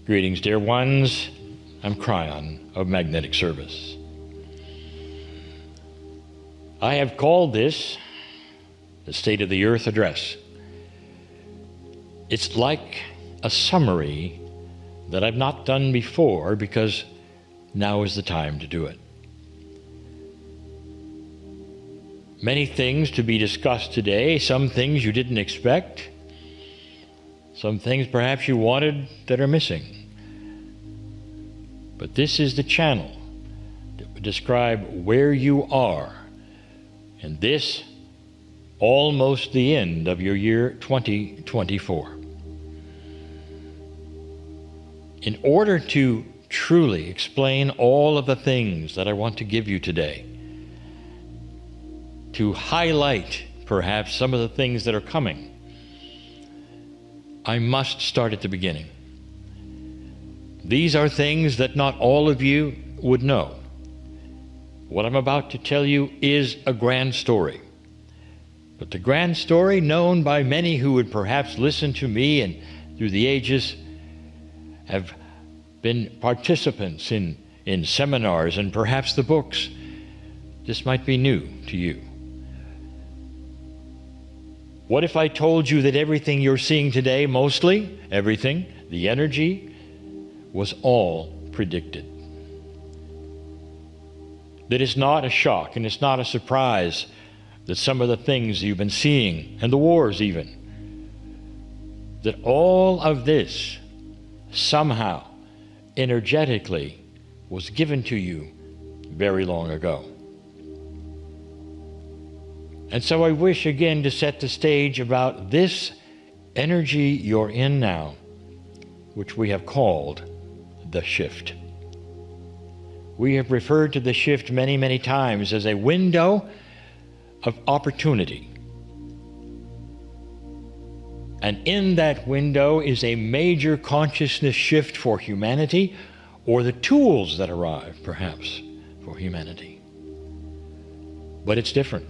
Greetings, dear ones. I'm Kryon of Magnetic Service. I have called this the State of the Earth Address. It's like a summary that I've not done before because now is the time to do it. Many things to be discussed today, some things you didn't expect, some things perhaps you wanted that are missing. But this is the channel that would describe where you are in this almost the end of your year 2024. In order to truly explain all of the things that I want to give you today, to highlight perhaps some of the things that are coming, I must start at the beginning. These are things that not all of you would know. What I'm about to tell you is a grand story. But the grand story known by many who would perhaps listen to me and through the ages have been participants in seminars and perhaps the books. This might be new to you. What if I told you that everything you're seeing today, mostly everything, the energy, was all predicted? That it's not a shock and it's not a surprise that some of the things you've been seeing, and the wars even, that all of this somehow energetically was given to you very long ago. And so I wish again to set the stage about this energy you're in now, which we have called the shift. We have referred to the shift many, many times as a window of opportunity. And in that window is a major consciousness shift for humanity, or the tools that arrive, perhaps, for humanity. But it's different.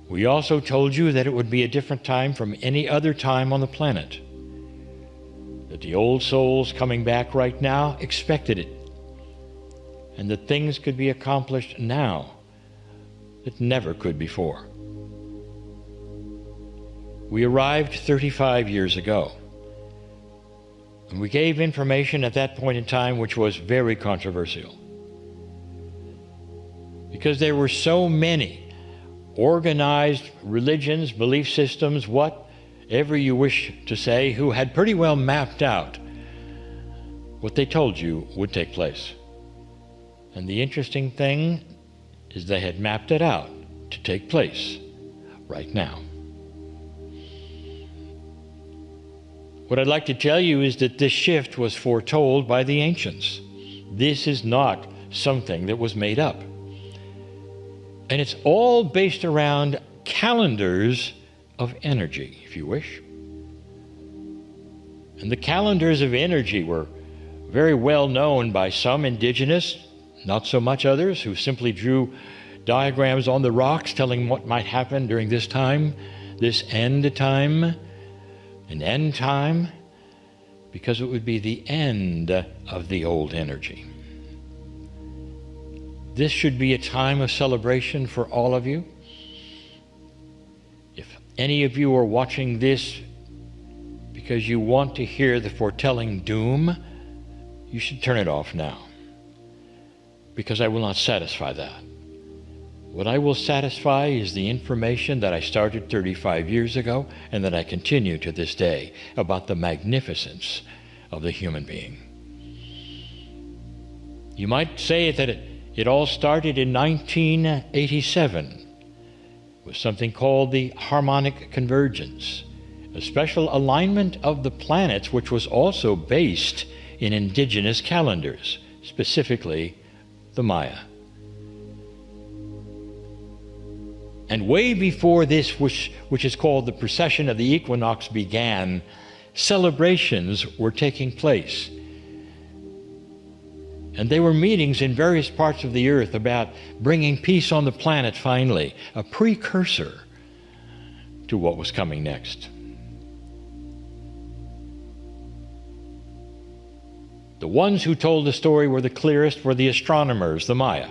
We also told you that it would be a different time from any other time on the planet. That the old souls coming back right now expected it. And that things could be accomplished now that never could before. We arrived 35 years ago. And we gave information at that point in time which was very controversial. Because there were so many organized religions, belief systems, whatever you wish to say, who had pretty well mapped out what they told you would take place. And the interesting thing is they had mapped it out to take place right now. What I'd like to tell you is that this shift was foretold by the ancients. This is not something that was made up. And it's all based around calendars of energy, if you wish. And the calendars of energy were very well known by some indigenous, not so much others, who simply drew diagrams on the rocks telling what might happen during this time, this end time, an end time, because it would be the end of the old energy. This should be a time of celebration for all of you. If any of you are watching this because you want to hear the foretelling doom, you should turn it off now, because I will not satisfy that. What I will satisfy is the information that I started 35 years ago and that I continue to this day about the magnificence of the human being. You might say that it all started in 1987 with something called the harmonic convergence, a special alignment of the planets which was also based in indigenous calendars, specifically the Maya. And way before this, which is called the precession of the equinox, began, celebrations were taking place. And there were meetings in various parts of the earth about bringing peace on the planet finally, a precursor to what was coming next. The ones who told the story were the clearest were the astronomers, the Maya.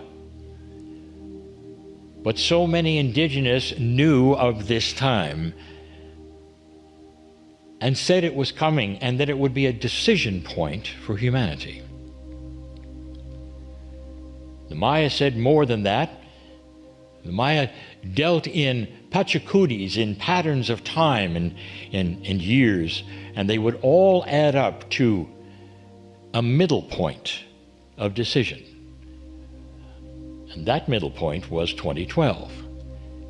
But so many indigenous knew of this time and said it was coming and that it would be a decision point for humanity. The Maya said more than that. The Maya dealt in pachacudis, in patterns of time and years, and they would all add up to a middle point of decision. And that middle point was 2012,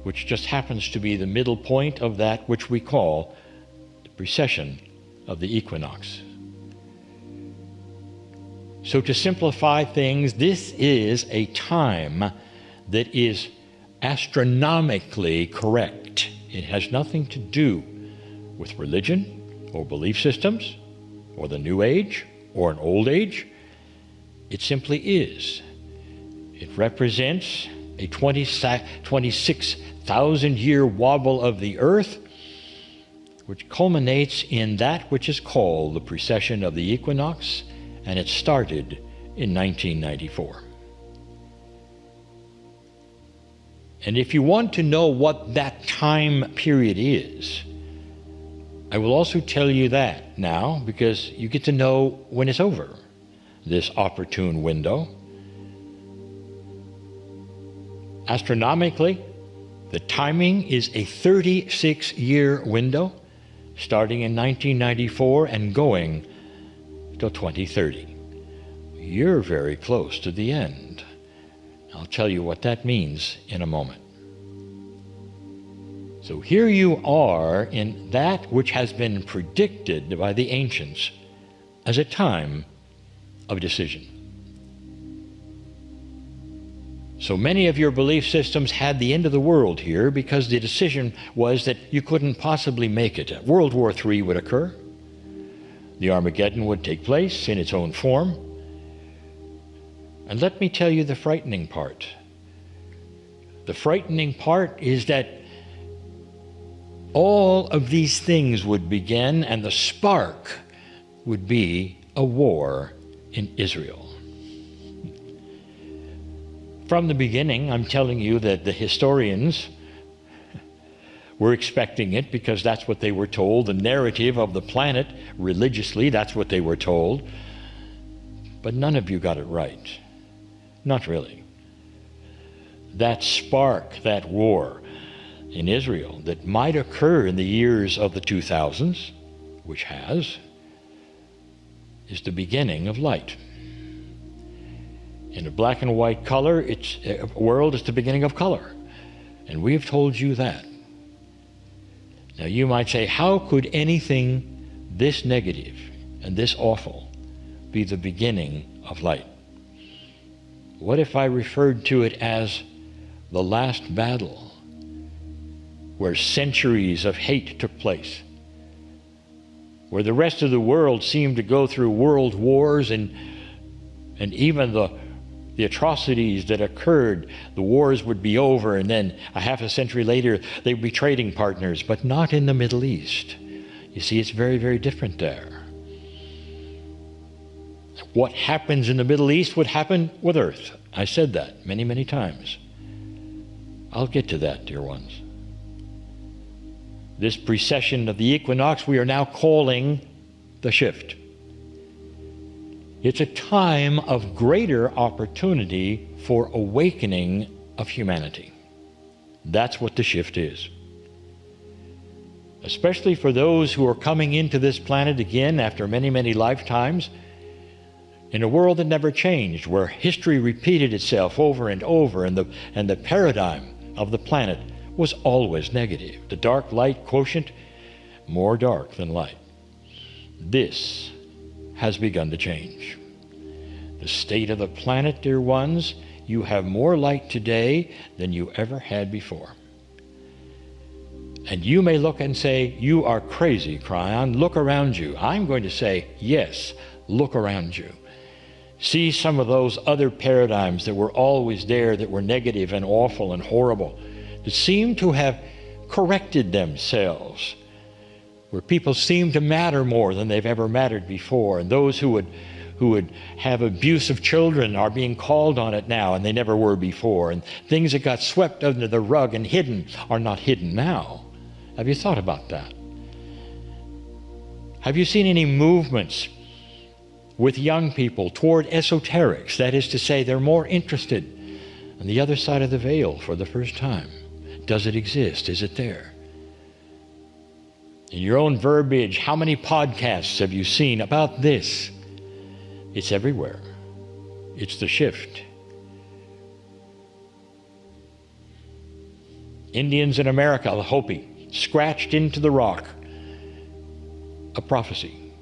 which just happens to be the middle point of that which we call the precession of the equinox. So to simplify things, this is a time that is astronomically correct. It has nothing to do with religion or belief systems or the New Age or an Old Age. It simply is. It represents a 26,000-year wobble of the earth, which culminates in that which is called the precession of the equinox, and it started in 1994. And if you want to know what that time period is, I will also tell you that now, because you get to know when it's over, this opportune window. Astronomically, the timing is a 36-year window, starting in 1994 and going till 2030. You're very close to the end. I'll tell you what that means in a moment. So here you are in that which has been predicted by the ancients as a time of decision. So many of your belief systems had the end of the world here because the decision was that you couldn't possibly make it. World War III would occur. The Armageddon would take place in its own form. And let me tell you the frightening part. The frightening part is that all of these things would begin, and the spark would be a war in Israel. From the beginning, I'm telling you that the historians were expecting it because that's what they were told. The narrative of the planet, religiously, that's what they were told. But none of you got it right. Not really. That spark, that war in Israel that might occur in the years of the 2000s, which has, is the beginning of light. In a black and white color, it's a world is the beginning of color. And we've told you that. Now you might say, how could anything this negative and this awful be the beginning of light? What if I referred to it as the last battle, where centuries of hate took place, where the rest of the world seemed to go through world wars and even the atrocities that occurred, the wars would be over, and then a half a century later they would be trading partners, but not in the Middle East. You see, it's very, very different there. What happens in the Middle East would happen with Earth. I said that many, many times. I'll get to that, dear ones. This precession of the equinox we are now calling the shift. It's a time of greater opportunity for awakening of humanity. That's what the shift is. Especially for those who are coming into this planet again after many, many lifetimes, in a world that never changed, where history repeated itself over and over, and the paradigm of the planet was always negative. The dark light quotient, more dark than light. This has begun to change. The state of the planet, dear ones, you have more light today than you ever had before. And you may look and say, you are crazy, Cryon. Look around you. I'm going to say, yes, look around you. See some of those other paradigms that were always there, that were negative and awful and horrible, that seem to have corrected themselves, where people seem to matter more than they've ever mattered before, and those who who would have abusive children are being called on it now, and they never were before. And things that got swept under the rug and hidden are not hidden now. Have you thought about that? Have you seen any movements with young people toward esoterics? That is to say, they're more interested on the other side of the veil for the first time. Does it exist? Is it there? In your own verbiage, how many podcasts have you seen about this? It's everywhere. It's the shift. Indians in America, the Hopi, scratched into the rock a prophecy.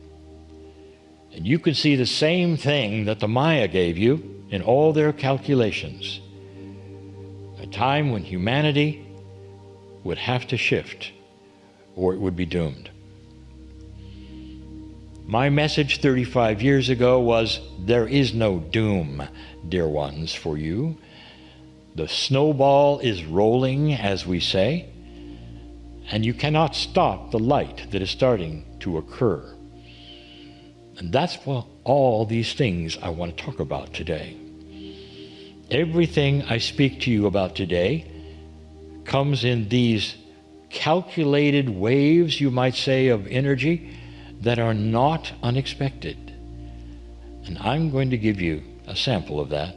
And you can see the same thing that the Maya gave you in all their calculations. A time when humanity would have to shift, or it would be doomed. My message 35 years ago was, there is no doom, dear ones, for you. The snowball is rolling, as we say, and you cannot stop the light that is starting to occur. And that's what all these things I want to talk about today. Everything I speak to you about today comes in these calculated waves, you might say, of energy that are not unexpected. And I'm going to give you a sample of that.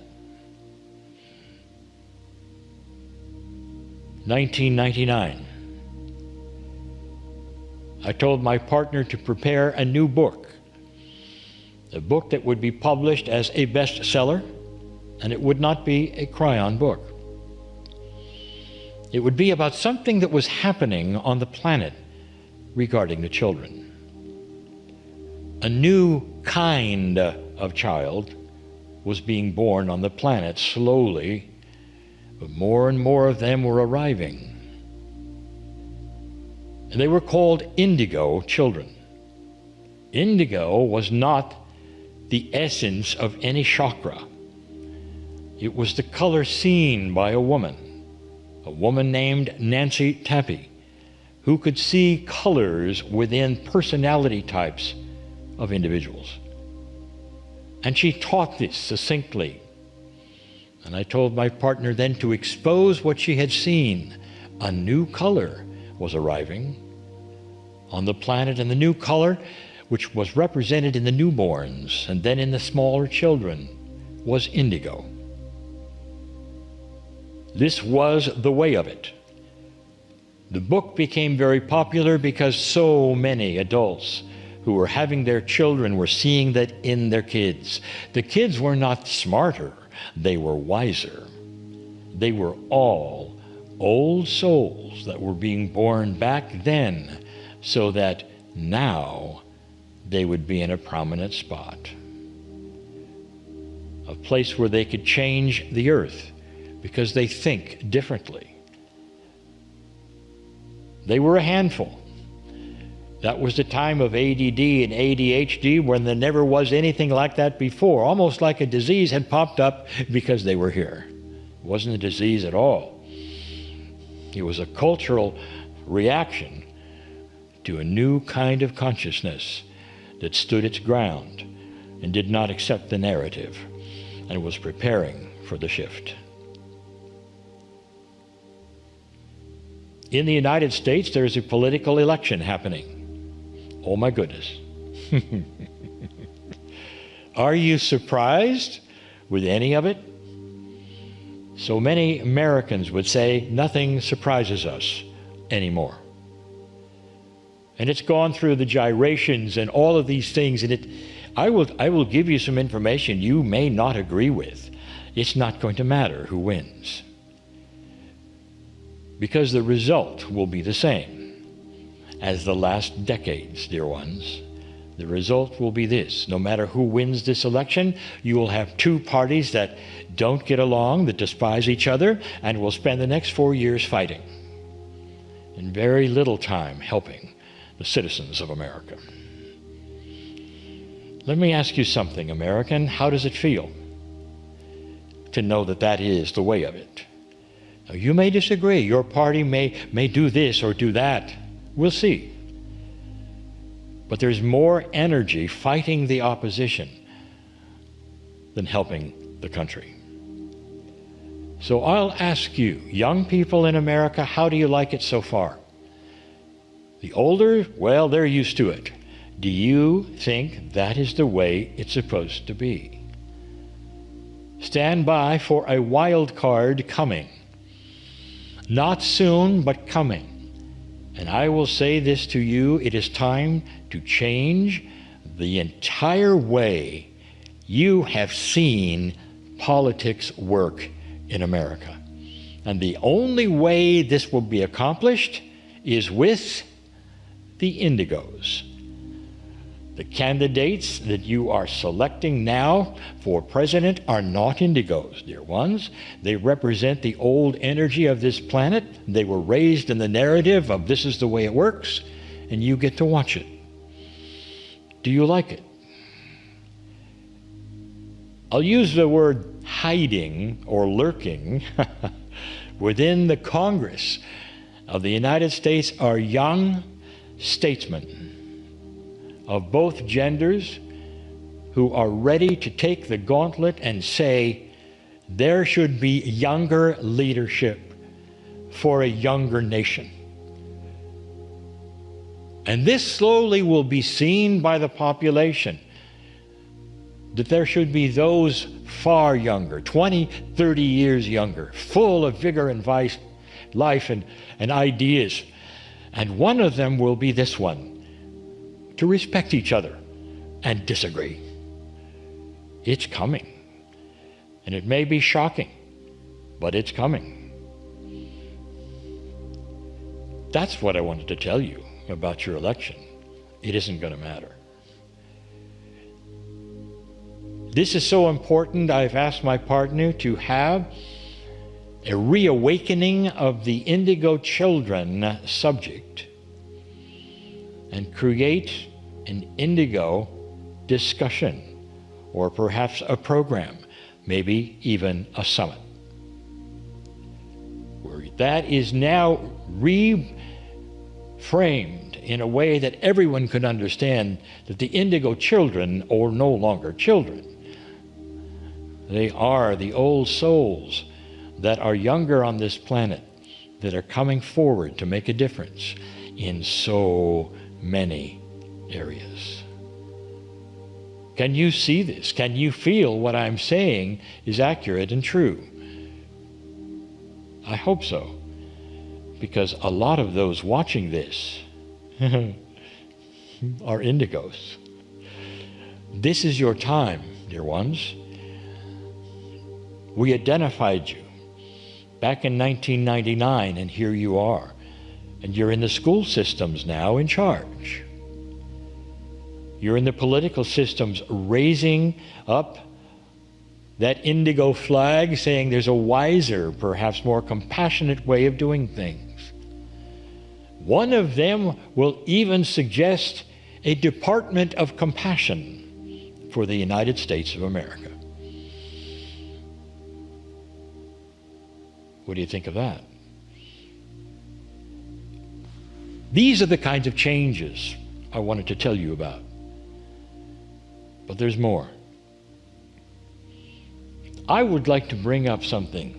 1999. I told my partner to prepare a new book, a book that would be published as a bestseller, and it would not be a Kryon book. It would be about something that was happening on the planet regarding the children. A new kind of child was being born on the planet slowly, but more and more of them were arriving. And they were called indigo children. Indigo was not the essence of any chakra. It was the color seen by a woman named Nancy Tappy, who could see colors within personality types of individuals. And she taught this succinctly. And I told my partner then to expose what she had seen. A new color was arriving on the planet, and the new color, which was represented in the newborns and then in the smaller children, was indigo. This was the way of it. The book became very popular because so many adults who were having their children were seeing that in their kids. The kids were not smarter, they were wiser. They were all old souls that were being born back then, so that now they would be in a prominent spot. A place where they could change the earth because they think differently. They were a handful. That was the time of ADD and ADHD when there never was anything like that before. Almost like a disease had popped up because they were here. It wasn't a disease at all. It was a cultural reaction to a new kind of consciousness that stood its ground and did not accept the narrative and was preparing for the shift. In the United States, there is a political election happening. Oh my goodness. Are you surprised with any of it? So many Americans would say nothing surprises us anymore. And it's gone through the gyrations and all of these things, and I will give you some information you may not agree with. It's not going to matter who wins, because the result will be the same as the last decades, dear ones. The result will be this: no matter who wins this election, you will have two parties that don't get along, that despise each other, and will spend the next 4 years fighting, and very little time helping the citizens of America. Let me ask you something, American. How does it feel to know that that is the way of it? Now, you may disagree. Your party may do this or do that. We'll see. But there's more energy fighting the opposition than helping the country. So I'll ask you, young people in America, how do you like it so far? The older, well, they're used to it. Do you think that is the way it's supposed to be? Stand by for a wild card coming. Not soon, but coming. And I will say this to you, it is time to change the entire way you have seen politics work in America. And the only way this will be accomplished is with the indigos. The candidates that you are selecting now for president are not indigos, dear ones. They represent the old energy of this planet. They were raised in the narrative of this is the way it works, and you get to watch it. Do you like it? I'll use the word hiding or lurking within the Congress of the United States are young statesmen of both genders who are ready to take the gauntlet and say there should be younger leadership for a younger nation. And this slowly will be seen by the population, that there should be those far younger, 20, 30 years younger, full of vigor and life and ideas. And one of them will be this one, to respect each other and disagree. It's coming. And it may be shocking, but it's coming. That's what I wanted to tell you about your election. It isn't going to matter. This is so important, I've asked my partner to have a reawakening of the indigo children subject and create an indigo discussion, or perhaps a program, maybe even a summit, where that is now reframed in a way that everyone could understand that the indigo children are no longer children. They are the old souls that are younger on this planet, that are coming forward to make a difference in so many areas. Can you see this? Can you feel what I'm saying is accurate and true? I hope so, because a lot of those watching this are indigos. This is your time, dear ones. We identified you back in 1999, and here you are. And you're in the school systems now in charge. You're in the political systems raising up that indigo flag, saying there's a wiser, perhaps more compassionate way of doing things. One of them will even suggest a Department of Compassion for the United States of America. What do you think of that? These are the kinds of changes I wanted to tell you about. But there's more. I would like to bring up something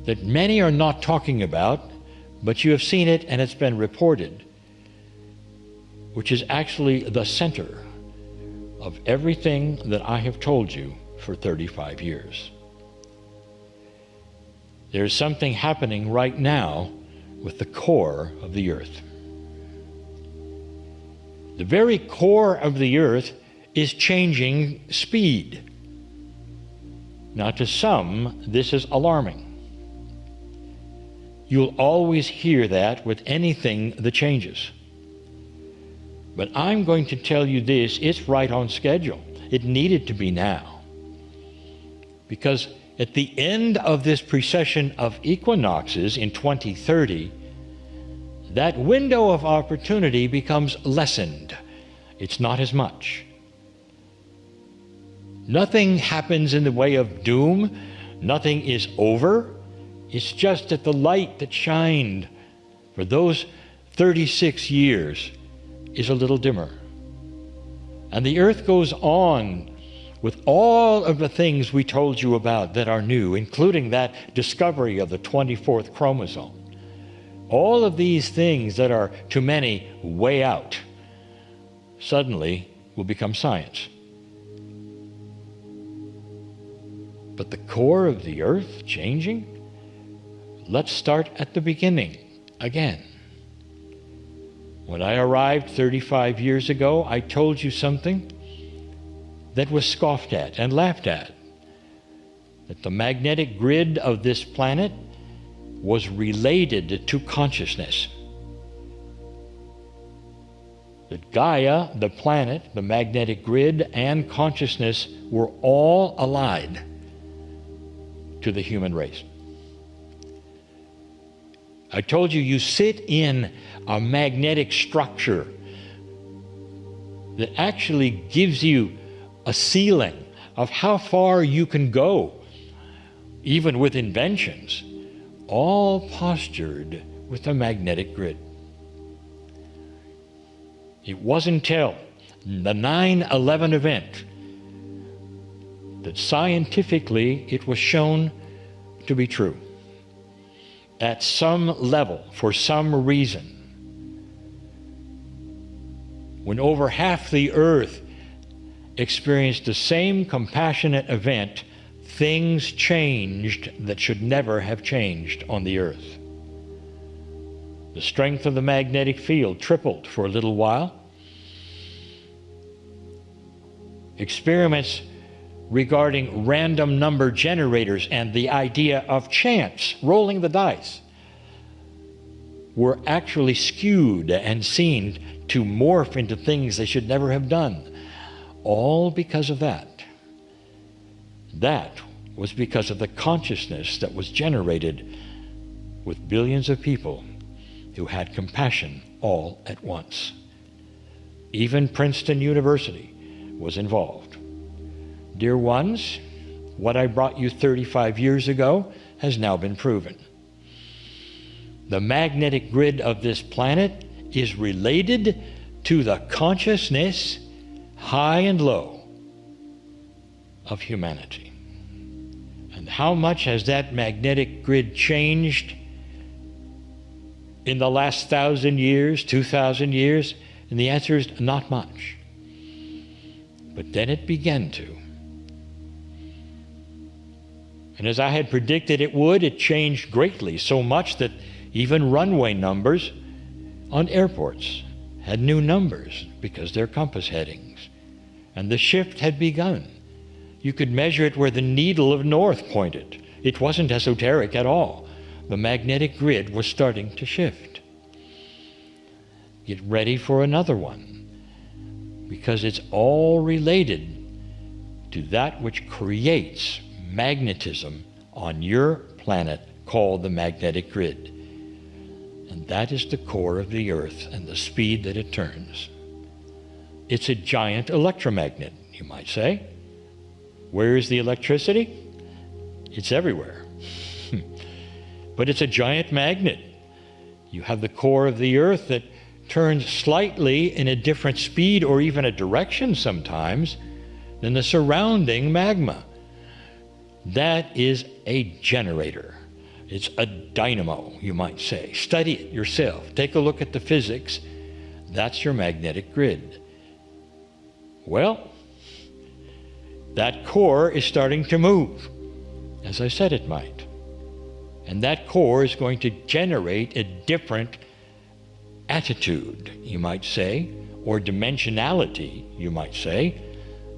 that many are not talking about, but you have seen it and it's been reported, which is actually the center of everything that I have told you for 35 years. There's something happening right now with the core of the earth. The very core of the earth is changing speed. Now, to some, this is alarming. You'll always hear that with anything that changes. But I'm going to tell you this, it's right on schedule. It needed to be now. Because at the end of this precession of equinoxes in 2030, that window of opportunity becomes lessened. It's not as much. Nothing happens in the way of doom. Nothing is over. It's just that the light that shined for those 36 years is a little dimmer. And the earth goes on with all of the things we told you about that are new, including that discovery of the 24th chromosome, all of these things that are to many way out, suddenly will become science. But the core of the earth changing? Let's start at the beginning again. When I arrived 35 years ago, I told you something that was scoffed at and laughed at, that the magnetic grid of this planet was related to consciousness. That Gaia, the planet, the magnetic grid, and consciousness were all allied to the human race. I told you, you sit in a magnetic structure that actually gives you a ceiling of how far you can go, even with inventions, all postured with the magnetic grid. It wasn't until the 9/11 event that scientifically it was shown to be true. At some level, for some reason, when over half the earth experienced the same compassionate event, things changed that should never have changed on the earth. The strength of the magnetic field tripled for a little while. Experiments regarding random number generators and the idea of chance, rolling the dice, were actually skewed and seen to morph into things they should never have done. All because of that. That was because of the consciousness that was generated with billions of people who had compassion all at once. Even Princeton University was involved. Dear ones, what I brought you 35 years ago has now been proven. The magnetic grid of this planet is related to the consciousness, high and low, of humanity. And how much has that magnetic grid changed in the last 1,000 years, 2,000 years? And the answer is not much. But then it began to. And as I had predicted it would, it changed greatly, so much that even runway numbers on airports had new numbers because they're compass headings. And the shift had begun. You could measure it where the needle of north pointed. It wasn't esoteric at all. The magnetic grid was starting to shift. Get ready for another one, because it's all related to that which creates magnetism on your planet, called the magnetic grid. And that is the core of the earth and the speed that it turns. It's a giant electromagnet, you might say. Where is the electricity? It's everywhere. But it's a giant magnet. You have the core of the earth that turns slightly in a different speed or even a direction sometimes than the surrounding magma. That is a generator. It's a dynamo, you might say. Study it yourself. Take a look at the physics. That's your magnetic grid. Well, that core is starting to move, as I said it might. And that core is going to generate a different attitude, you might say, or dimensionality, you might say,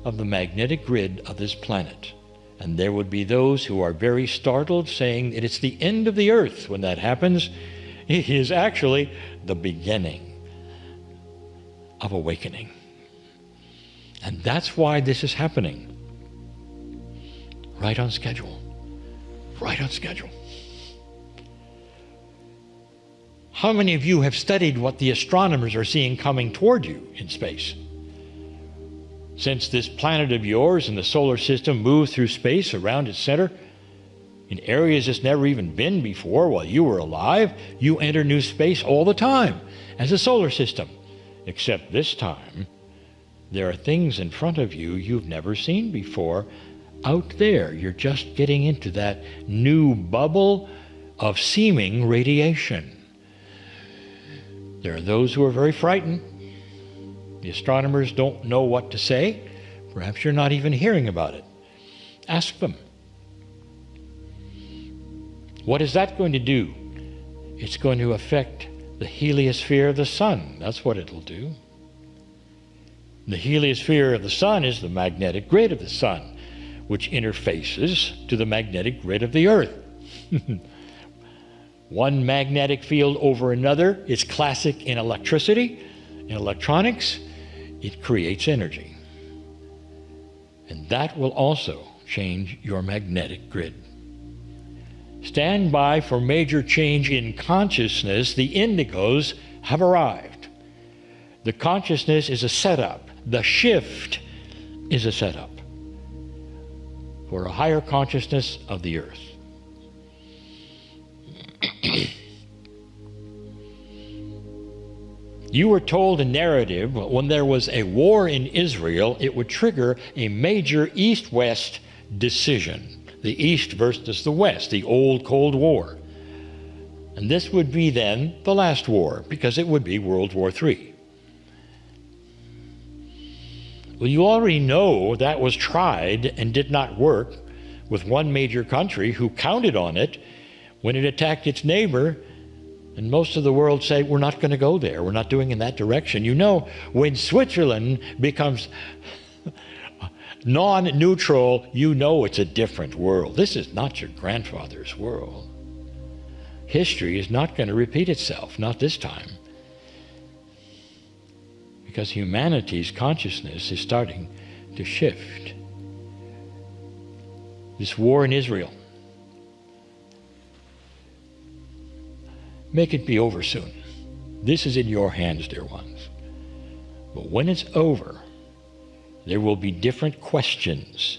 of the magnetic grid of this planet. And there would be those who are very startled, saying that it's the end of the earth when that happens. It is actually the beginning of awakening. And that's why this is happening. Right on schedule. Right on schedule. How many of you have studied what the astronomers are seeing coming toward you in space? Since this planet of yours and the solar system moves through space around its center, in areas it's never even been before while you were alive, you enter new space all the time as a solar system. Except this time, There are things in front of you you've never seen before. Out there, you're just getting into that new bubble of seeming radiation. There are those who are very frightened. The astronomers don't know what to say. Perhaps you're not even hearing about it. Ask them. What is that going to do? It's going to affect the heliosphere of the sun. That's what it'll do. The heliosphere of the sun is the magnetic grid of the sun, which interfaces to the magnetic grid of the earth. One magnetic field over another is classic in electricity. In electronics, it creates energy. And that will also change your magnetic grid. Stand by for major change in consciousness. The indigos have arrived. The consciousness is a setup. The shift is a setup for a higher consciousness of the earth. You were told a narrative when there was a war in Israel, it would trigger a major East-West decision. The East versus the West, the old Cold War. And this would be then the last war, because it would be World War III. Well, you already know that was tried and did not work with one major country who counted on it when it attacked its neighbor. And most of the world say, we're not going to go there. We're not doing in that direction. You know, when Switzerland becomes non-neutral, you know it's a different world. This is not your grandfather's world. History is not going to repeat itself, not this time. Because humanity's consciousness is starting to shift. This war in Israel, make it be over soon. This is in your hands, dear ones. But when it's over, there will be different questions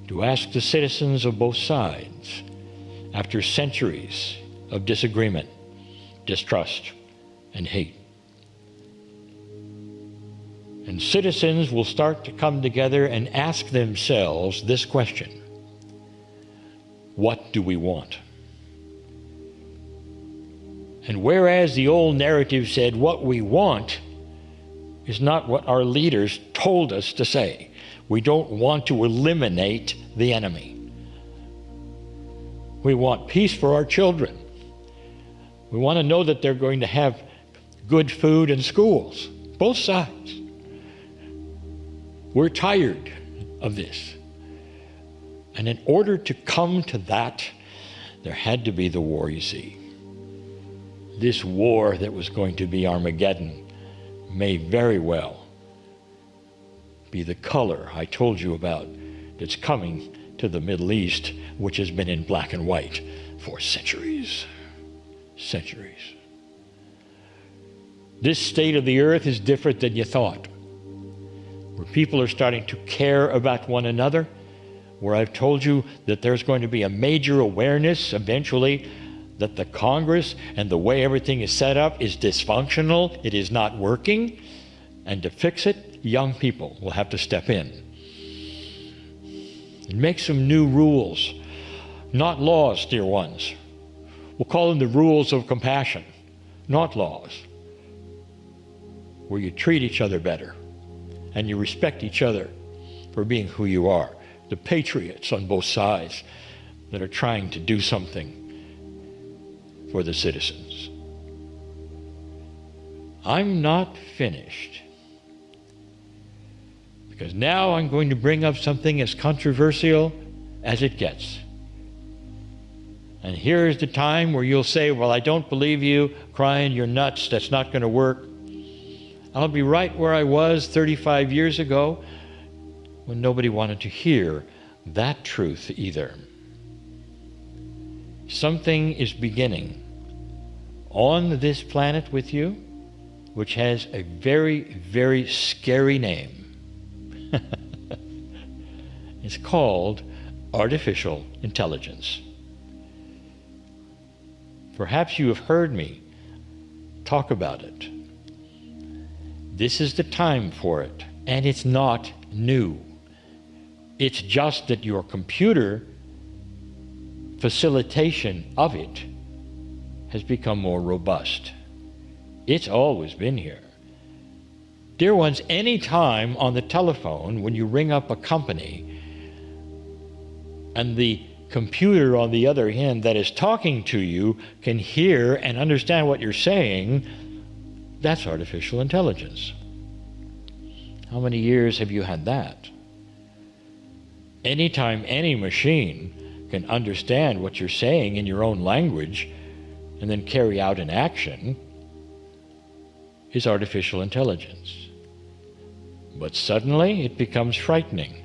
to ask the citizens of both sides after centuries of disagreement, distrust, and hate. And citizens will start to come together and ask themselves this question: what do we want? And whereas the old narrative said what we want is not what our leaders told us to say. We don't want to eliminate the enemy. We want peace for our children. We want to know that they're going to have good food in schools, both sides. We're tired of this. And in order to come to that, there had to be the war, you see. This war that was going to be Armageddon may very well be the color I told you about that's coming to the Middle East, which has been in black and white for centuries. Centuries. This state of the earth is different than you thought, where people are starting to care about one another, where I've told you that there's going to be a major awareness eventually that the Congress and the way everything is set up is dysfunctional, it is not working, and to fix it, young people will have to step in and make some new rules, not laws, dear ones. We'll call them the rules of compassion, not laws, where you treat each other better and you respect each other for being who you are. The patriots on both sides that are trying to do something for the citizens. I'm not finished, because now I'm going to bring up something as controversial as it gets. And here's the time where you'll say, well, I don't believe you, crying, you're nuts, that's not going to work. I'll be right where I was 35 years ago when nobody wanted to hear that truth either. Something is beginning on this planet with you, which has a very, very scary name. It's called artificial intelligence. Perhaps you have heard me talk about it. This is the time for it. And it's not new. It's just that your computer facilitation of it has become more robust. It's always been here. Dear ones, any time on the telephone when you ring up a company and the computer on the other end that is talking to you can hear and understand what you're saying, that's artificial intelligence. How many years have you had that? Anytime any machine can understand what you're saying in your own language and then carry out an action is artificial intelligence. But suddenly it becomes frightening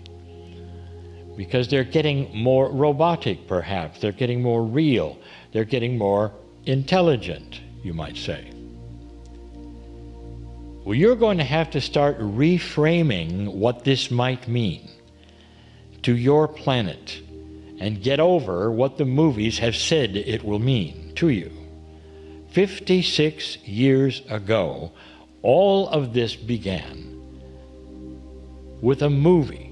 because they're getting more robotic, perhaps. They're getting more real. They're getting more intelligent, you might say. Well, you're going to have to start reframing what this might mean to your planet and get over what the movies have said it will mean to you. 56 years ago, all of this began with a movie,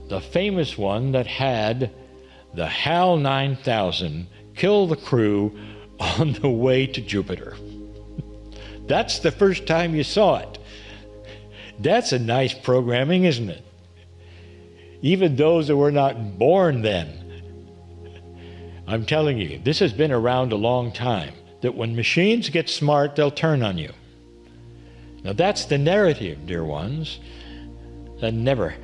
the famous one that had the HAL 9000 kill the crew on the way to Jupiter. That's the first time you saw it. That's a nice programming, isn't it? Even those that were not born then. I'm telling you, this has been around a long time, that when machines get smart, they'll turn on you. Now that's the narrative, dear ones. That never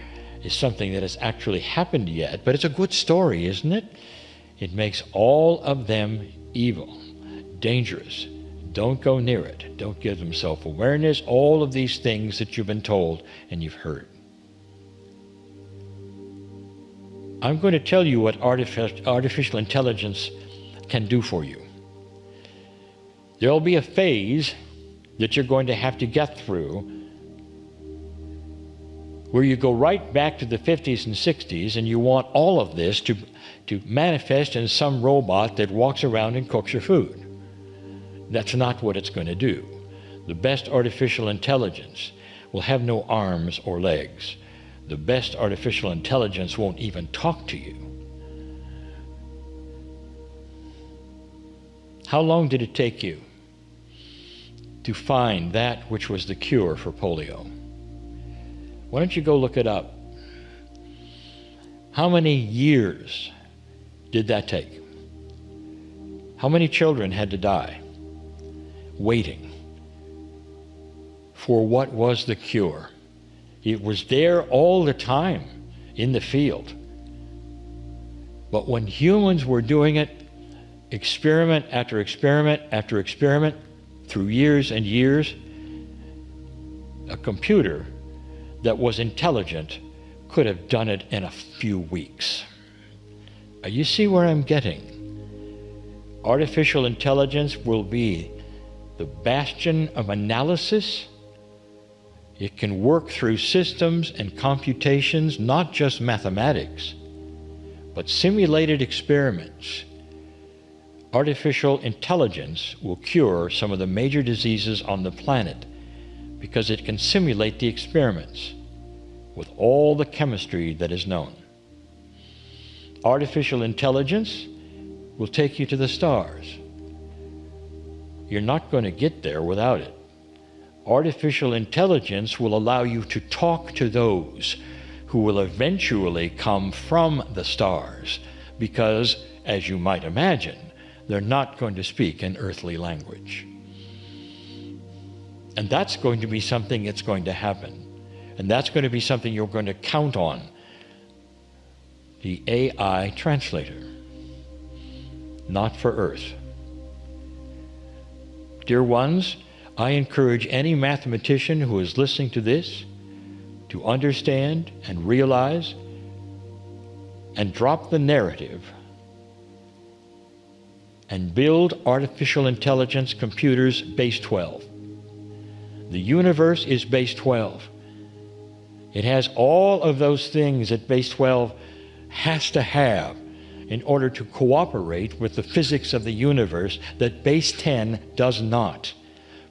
is something that has actually happened yet, but it's a good story, isn't it? It makes all of them evil, dangerous. Don't go near it. Don't give them self-awareness, all of these things that you've been told and you've heard. I'm going to tell you what artificial intelligence can do for you. There'll be a phase that you're going to have to get through where you go right back to the 50s and 60s and you want all of this to manifest in some robot that walks around and cooks your food. That's not what it's going to do. The best artificial intelligence will have no arms or legs. The best artificial intelligence won't even talk to you. How long did it take you to find that which was the cure for polio? Why don't you go look it up? How many years did that take? How many children had to die waiting for what was the cure? It was there all the time in the field. But when humans were doing it, experiment after experiment after experiment, through years and years, a computer that was intelligent could have done it in a few weeks. You see where I'm getting? Artificial intelligence will be the bastion of analysis. It can work through systems and computations, not just mathematics, but simulated experiments. Artificial intelligence will cure some of the major diseases on the planet because it can simulate the experiments with all the chemistry that is known. Artificial intelligence will take you to the stars. You're not going to get there without it. Artificial intelligence will allow you to talk to those who will eventually come from the stars because, as you might imagine, they're not going to speak an earthly language. And that's going to be something that's going to happen. And that's going to be something you're going to count on. The AI translator. Not for Earth. Dear ones, I encourage any mathematician who is listening to this to understand and realize and drop the narrative and build artificial intelligence computers base 12. The universe is base 12. It has all of those things that base 12 has to have in order to cooperate with the physics of the universe that base 10 does not.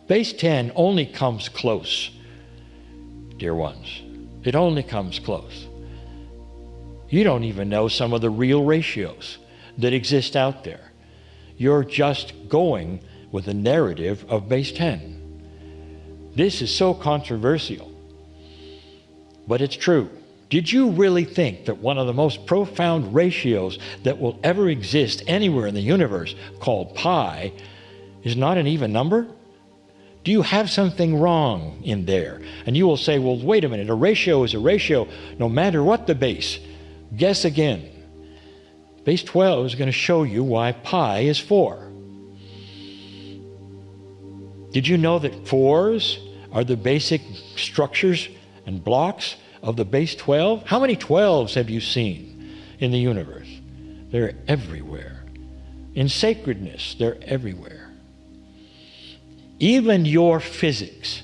Base 10 only comes close dear ones. It only comes close. You don't even know some of the real ratios that exist out there. You're just going with the narrative of base 10. This is so controversial, but it's true. Did you really think that one of the most profound ratios that will ever exist anywhere in the universe, called pi, is not an even number? Do you have something wrong in there? And you will say, well, wait a minute, a ratio is a ratio no matter what the base. Guess again. Base 12 is going to show you why pi is 4. Did you know that 4s are the basic structures and blocks of the base 12? How many 12s have you seen in the universe? They're everywhere. In sacredness, they're everywhere. Even your physics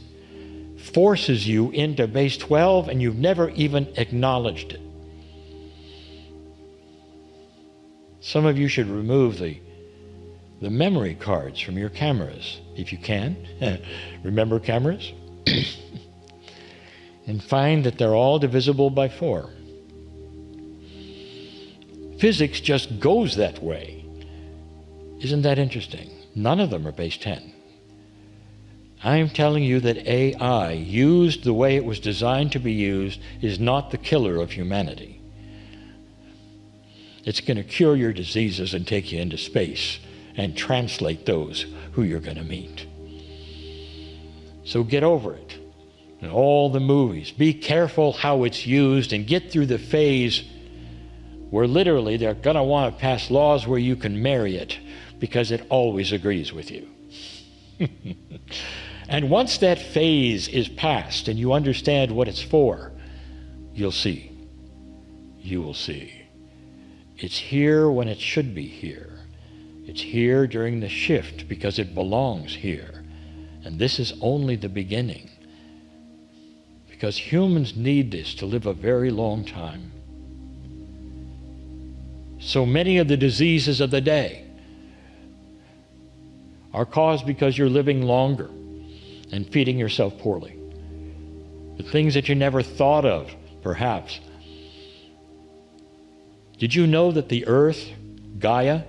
forces you into base 12 and you've never even acknowledged it. Some of you should remove the memory cards from your cameras, if you can. Remember cameras? And find that they're all divisible by 4. Physics just goes that way. Isn't that interesting? None of them are base 10. I'm telling you that AI, used the way it was designed to be used, is not the killer of humanity. It's going to cure your diseases and take you into space and translate those who you're going to meet. So get over it. And all the movies, be careful how it's used and get through the phase where literally they're going to want to pass laws where you can marry it because it always agrees with you. And once that phase is passed and you understand what it's for, you'll see. You will see. It's here when it should be here. It's here during the shift because it belongs here. And this is only the beginning. Because humans need this to live a very long time. So many of the diseases of the day are caused because you're living longer and feeding yourself poorly. The things that you never thought of, perhaps. Did you know that the earth, Gaia,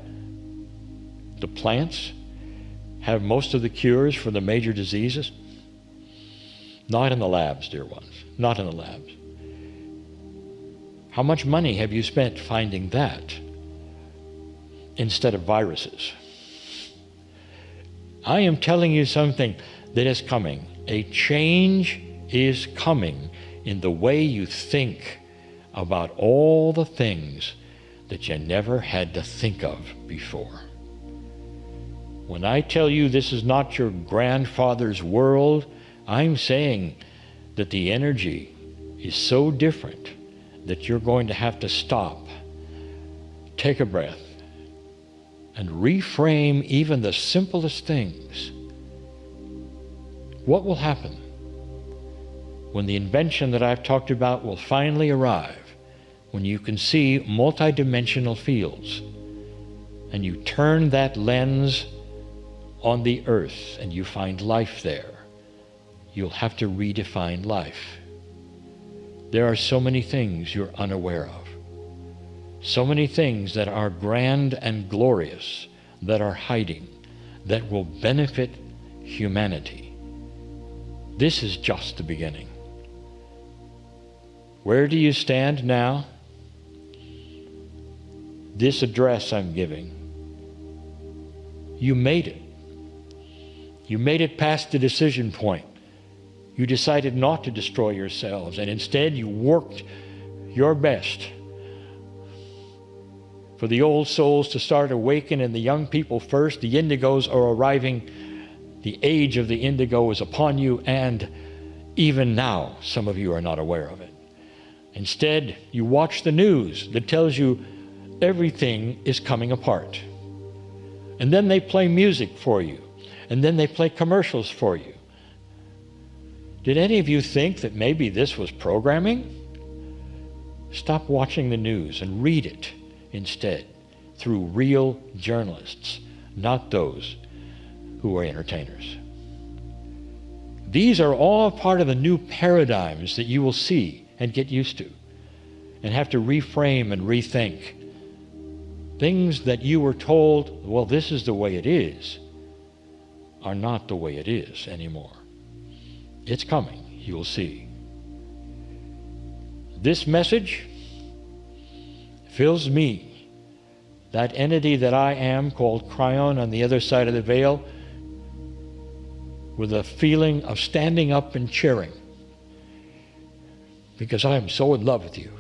the plants, have most of the cures for the major diseases? Not in the labs, dear ones. Not in the labs. How much money have you spent finding that instead of viruses? I am telling you something that is coming. A change is coming in the way you think about all the things that you never had to think of before. When I tell you this is not your grandfather's world, I'm saying that the energy is so different that you're going to have to stop, take a breath, and reframe even the simplest things. What will happen when the invention that I've talked about will finally arrive, when you can see multidimensional fields, and you turn that lens on the earth and you find life there? You'll have to redefine life. There are so many things you're unaware of. So many things that are grand and glorious that are hiding, that will benefit humanity. This is just the beginning. Where do you stand now? This address I'm giving, you made it. You made it past the decision point. You decided not to destroy yourselves, and instead you worked your best for the old souls to start awakening, and the young people first. The indigos are arriving. The age of the indigo is upon you, and even now some of you are not aware of it. Instead, you watch the news that tells you everything is coming apart. And then they play music for you, and then they play commercials for you. Did any of you think that maybe this was programming? Stop watching the news and read it instead through real journalists, not those who are entertainers. These are all part of the new paradigms that you will see and get used to and have to reframe and rethink. Things that you were told, well, this is the way it is, are not the way it is anymore. It's coming, you will see. This message fills me, that entity that I am, called Kryon on the other side of the veil, with a feeling of standing up and cheering, because I am so in love with you.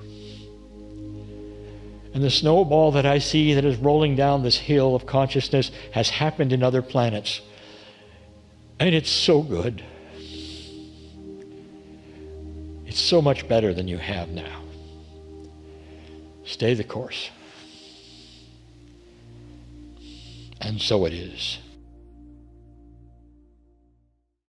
And the snowball that I see that is rolling down this hill of consciousness has happened in other planets. And it's so good. It's so much better than you have now. Stay the course. And so it is.